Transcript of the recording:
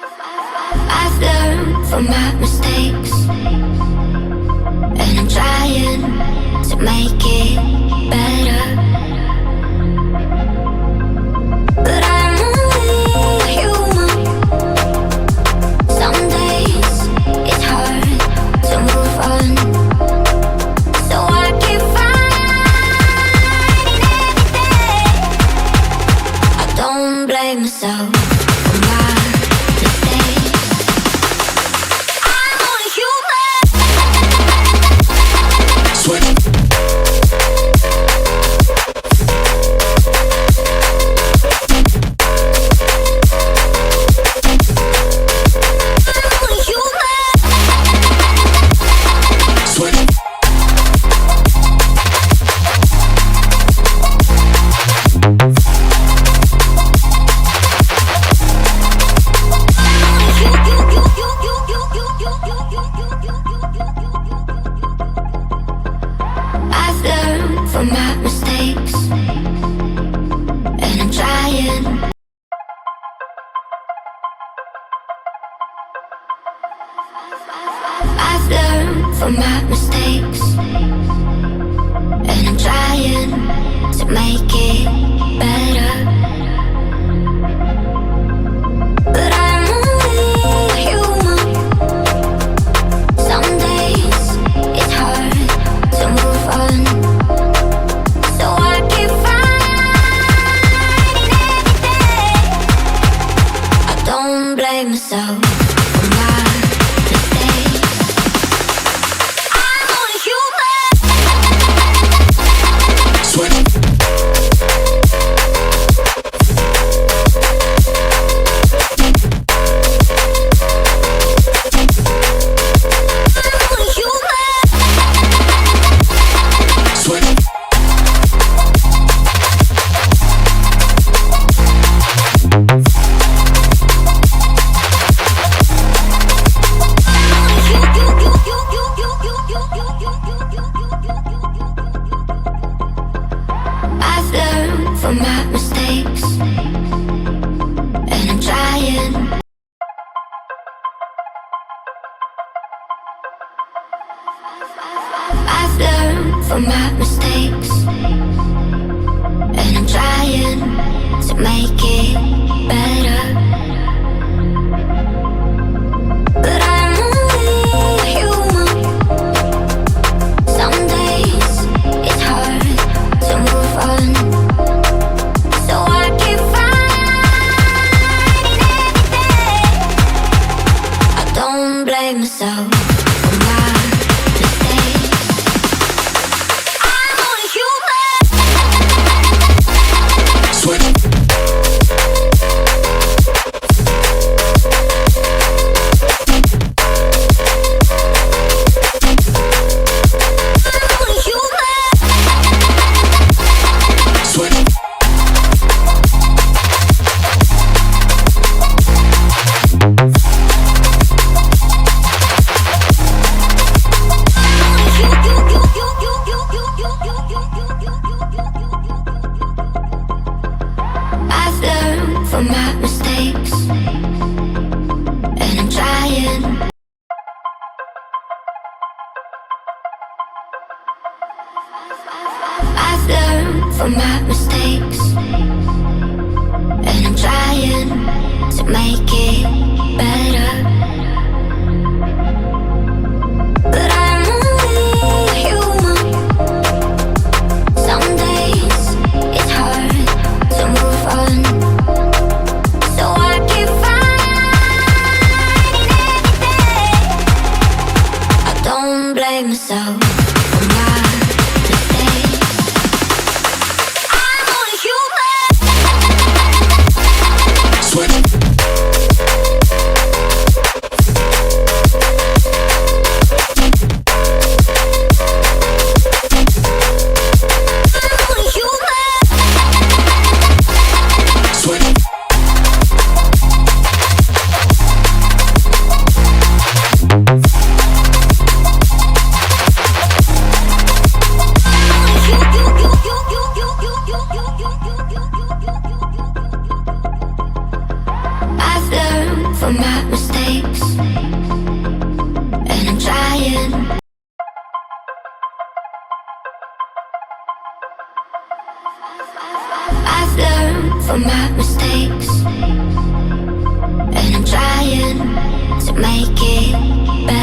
I've learned from my mistakes, and I'm trying to make it better. But I'm only human. Some days it's hard to move on, so I keep fighting every day. I don't blame myself for my mistakes. I'm only human. Switch. I've learned from my mistakes, and I'm trying. I've learned from my mistakes, and I'm trying to make it better. But I'm only human. Some days it's hard to move on, so I keep fighting every day. I don't blame myself for my mistakes. I'm only human. Switch. I'm only human. Switch. I've learned from my mistakes, and I'm trying. I've learned from my mistakes, and I'm trying to make it better. But I'm only human. Some days it's hard to move on, so I keep fighting every day. I don't blame myself for my mistakes. I'm only human. Switch. I'm only human. Switch. I've learned from my mistakes, and I'm trying. I've learned from my mistakes, and I'm trying to make it better. But I'm only human. Some days it's hard to move on, so I keep fighting every day. I don't blame myself for my mistakes. I'm only human. Switch. learn from my mistakes, and I'm trying to make it better.